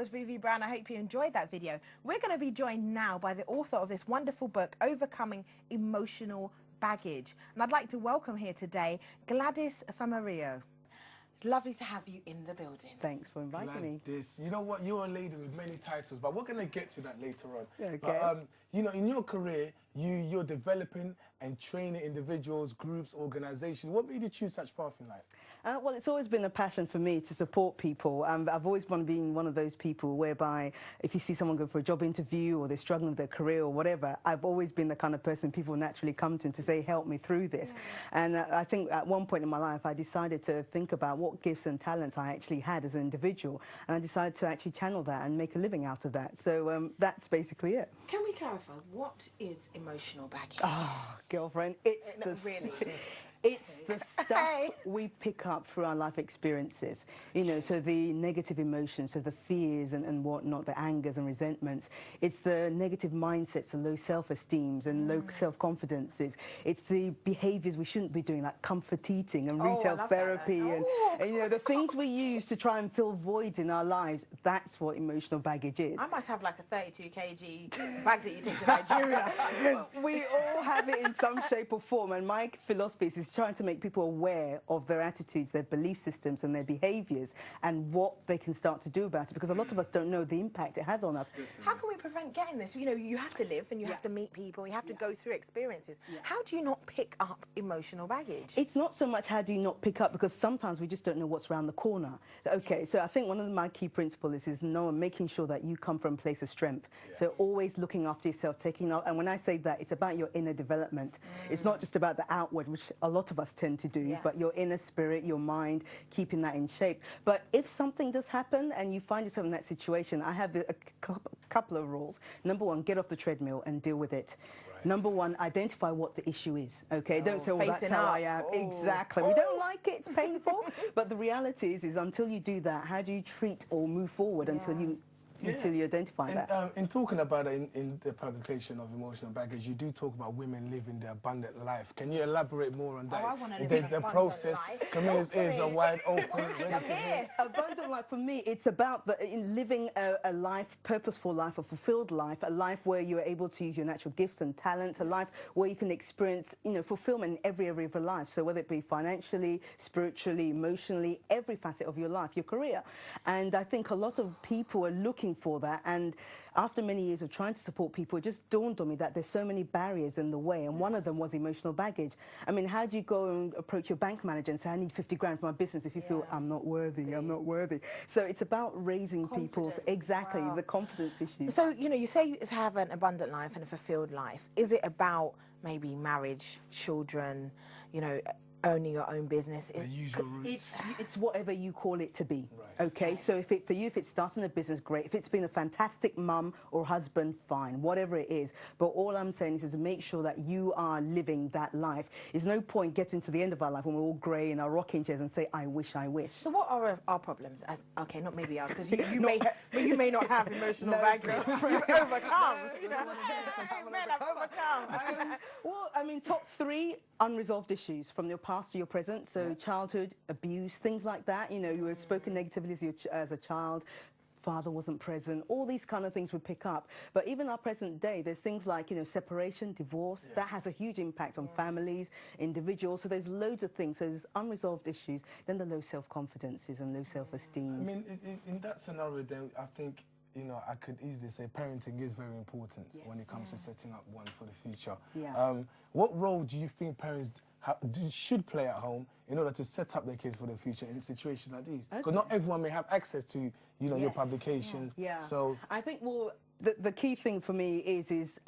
was Vivi Brown. I hope you enjoyed that video. We're going to be joined now by the author of this wonderful book, Overcoming Emotional Baggage. And I'd like to welcome here today Gladys Famoriyo. Lovely to have you in the building. Thanks for inviting me. Gladys, you know what? You're a lady with many titles, but we're going to get to that later on. Okay. But, you know, in your career, you're developing and training individuals, groups, organizations. What made you choose such path in life? Well, it's always been a passion for me to support people. I've always been one of those people whereby if you see someone go for a job interview or they're struggling with their career or whatever, I've always been the kind of person people naturally come to say, help me through this. And I think at one point in my life, I decided to think about what gifts and talents I actually had as an individual. And I decided to actually channel that and make a living out of that. So that's basically it. Can we clarify, what is emotional baggage? Oh, girlfriend, it's It's the stuff we pick up through our life experiences, you know, so the negative emotions, so the fears and whatnot, the angers and resentments. It's the negative mindsets, the low self-esteems and low self-confidences. It's the behaviours we shouldn't be doing, like comfort eating and retail therapy and, you know, the things we use to try and fill voids in our lives. That's what emotional baggage is. I must have like a 32 kg bag that you take to Nigeria. We all have it in some shape or form, and my philosophy is trying to make people aware of their attitudes, their belief systems and their behaviours and what they can start to do about it, because a lot of us don't know the impact it has on us. How can we prevent getting this? You know, you have to live and you have to meet people, you have to go through experiences. How do you not pick up emotional baggage? It's not so much how do you not pick up, because sometimes we just don't know what's around the corner. Okay, so I think one of my key principles is making sure that you come from a place of strength. So always looking after yourself, taking out, and when I say that, it's about your inner development. It's not just about the outward, which a lot of us tend to do, but your inner spirit, your mind, keeping that in shape. But if something does happen and you find yourself in that situation, I have a couple of rules. Number one, get off the treadmill and deal with it. Number one, identify what the issue is, okay? Don't say, well, that's how I am. Exactly. We don't like it, it's painful. But the reality is until you do that, how do you treat or move forward until you identify that? In talking about it in the publication of Emotional Baggage, you do talk about women living their abundant life. Can you elaborate more on that? I want to live There's an the abundant process. life. Camilla's ears are wide open. Abundant life for me, it's about living a life, purposeful life, a fulfilled life, a life where you're able to use your natural gifts and talents, a life where you can experience, you know, fulfillment in every area of your life. So whether it be financially, spiritually, emotionally, every facet of your life, your career. And I think a lot of people are looking for that. And after many years of trying to support people, it just dawned on me that there's so many barriers in the way, and one of them was emotional baggage. I mean, how do you go and approach your bank manager and say, I need 50 grand for my business, if you feel I'm not worthy, I'm not worthy? So it's about raising people's, the confidence issues. So, you know, you say you have an abundant life and a fulfilled life. Is it about maybe marriage, children, you know, owning your own business? The usual roots. It's whatever you call it to be. Okay, so for you, if it's starting a business, great. If it's been a fantastic mum or husband, fine, whatever it is. But all I'm saying is make sure that you are living that life. There's no point getting to the end of our life when we're all grey in our rocking chairs and say, I wish, I wish. So what are our problems? Okay, not maybe ours, because you may not have emotional baggage. You've overcome. Well, I mean, top 3 unresolved issues from your past to your present. So childhood abuse, things like that. You know, you were spoken negatively as a child. Father wasn't present, all these kind of things we pick up. But even our present day, there's things like, you know, separation, divorce, that has a huge impact on families, individuals. So there's loads of things. So there's unresolved issues, then the low self-confidences and low self-esteem. I mean, in that scenario, then I think, you know, I could easily say parenting is very important when it comes to setting up one for the future. What role do you think parents should play at home in order to set up their kids for the future in situations like these? Because not everyone may have access to, you know, your publications. So I think, well, the key thing for me is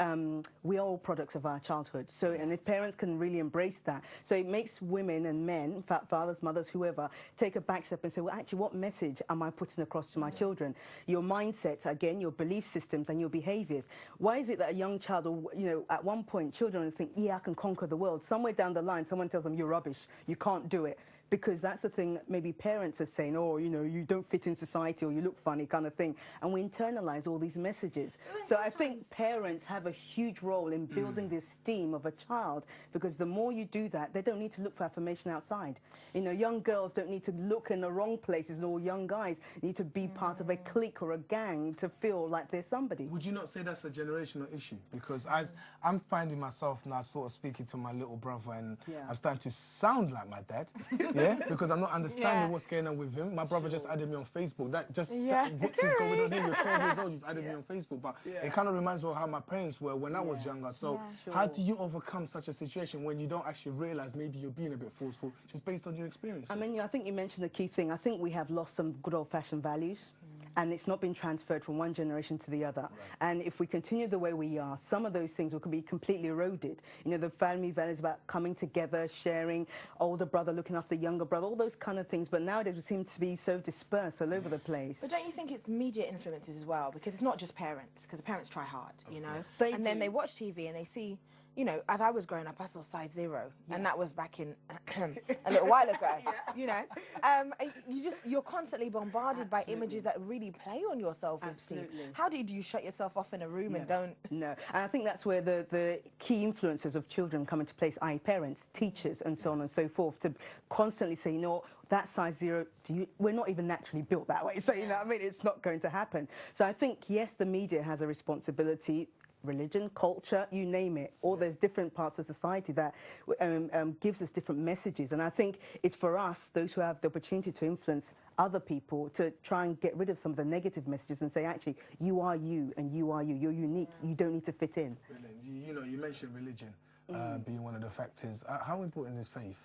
we are all products of our childhood. So, and if parents can really embrace that, so it makes women and men, fathers, mothers, whoever, take a back step and say, well, actually, what message am I putting across to my children? Your mindsets, again, your belief systems and your behaviours. Why is it that a young child, or, you know, at one point, children think, yeah, I can conquer the world. Somewhere down the line, someone tells them, you're rubbish, you can't do it. because that's the thing maybe parents are saying, oh, you know, you don't fit in society or you look funny kind of thing. And we internalize all these messages. So I think parents have a huge role in building the esteem of a child, because the more you do that, they don't need to look for affirmation outside. You know, young girls don't need to look in the wrong places, or young guys need to be part of a clique or a gang to feel like they're somebody. Would you not say that's a generational issue? Because as I'm finding myself now sort of speaking to my little brother, and I'm starting to sound like my dad, because I'm not understanding what's going on with him. My brother just added me on Facebook. What is going on here? You're 12 years old, you've added me on Facebook. But it kind of reminds me of how my parents were when I was younger. So how do you overcome such a situation when you don't actually realise maybe you're being a bit forceful, just based on your experiences? I mean, I think you mentioned the key thing. I think we have lost some good old-fashioned values. And it's not been transferred from one generation to the other. Right. And if we continue the way we are, some of those things will be completely eroded. You know, the family values about coming together, sharing, older brother looking after younger brother, all those kind of things. But nowadays we seem to be so dispersed all over the place. But don't you think it's media influences as well? Because it's not just parents, because the parents try hard, you know? And then they watch TV and they see, you know, as I was growing up, I saw size 0, and that was back in a little while ago. You know, you're constantly bombarded by images that really play on your self-esteem. How do you shut yourself off in a room and don't? No, and I think that's where the key influences of children come into place, i.e. parents, teachers, and so on and so forth, to constantly say, you know, that size 0, we're not even naturally built that way. So, you know what I mean? It's not going to happen. So I think, yes, the media has a responsibility. Religion, culture, you name it, or there's different parts of society that gives us different messages. And I think it's for us, those who have the opportunity to influence other people, to try and get rid of some of the negative messages and say, actually, you are you and you are you. You're unique. You don't need to fit in. Brilliant. You know, you mentioned religion being one of the factors. How important is faith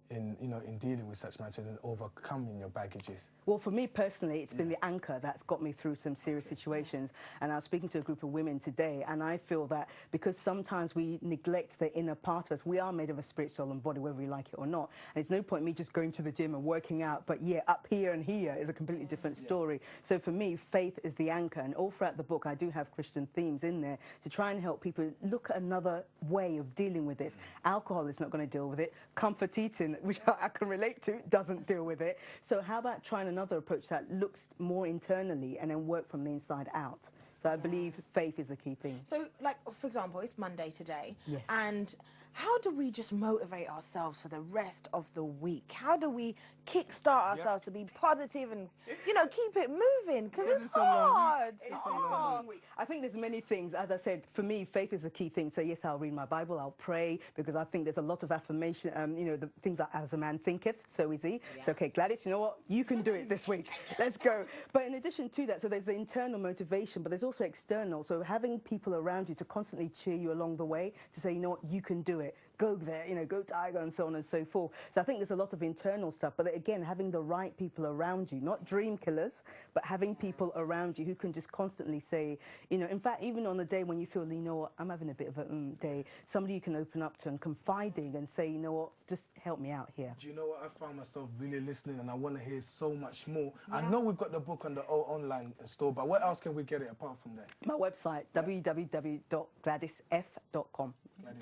in dealing with such matters and overcoming your baggages? Well, for me personally, it's been the anchor that's got me through some serious situations. And I was speaking to a group of women today, and I feel that because sometimes we neglect the inner part of us, we are made of a spirit, soul, and body, whether we like it or not. And it's no point me just going to the gym and working out, but up here and here is a completely different story. So for me, faith is the anchor. And all throughout the book, I do have Christian themes in there to try and help people look at another way of dealing with this. Alcohol is not going to deal with it. Comfort eating, which I can relate to, doesn't deal with it. So how about trying another approach that looks more internally and then work from the inside out? So I believe faith is a key thing. So, like, for example, it's Monday today. Yes. And how do we just motivate ourselves for the rest of the week? How do we kickstart ourselves to be positive and, you know, keep it moving? Because it's hard. It's hard. I think there's many things. As I said, for me, faith is a key thing. So yes, I'll read my Bible, I'll pray, because I think there's a lot of affirmation. You know, the things that as a man thinketh, so is he. So, okay, Gladys, you know what? You can do it this week. Let's go. But in addition to that, so there's the internal motivation, but there's also external. So having people around you to constantly cheer you along the way, to say, you know what, you can do it. Go there, you know, go Tiger, and so on and so forth. So I think there's a lot of internal stuff, but again, having the right people around you, not dream killers, but having people around you who can just constantly say, you know, in fact, even on the day when you feel, you know what, I'm having a bit of a day, somebody you can open up to and confiding and say, you know what, just help me out here. Do you know what? I found myself really listening, and I want to hear so much more. I know we've got the book on the online store, but where else can we get it apart from that? My website, www.gladysf.com.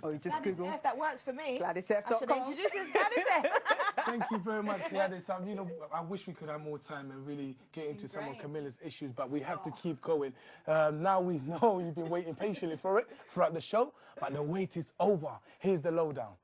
Or you just Gladys Google. F, that works for me. GladysF.com. I should introduce you as Gladys F. Thank you very much, Gladys. You know, I wish we could have more time and really get into some of Kamilah's issues, but we have to keep going. Now we know you've been waiting patiently for it throughout the show, but the wait is over. Here's the lowdown.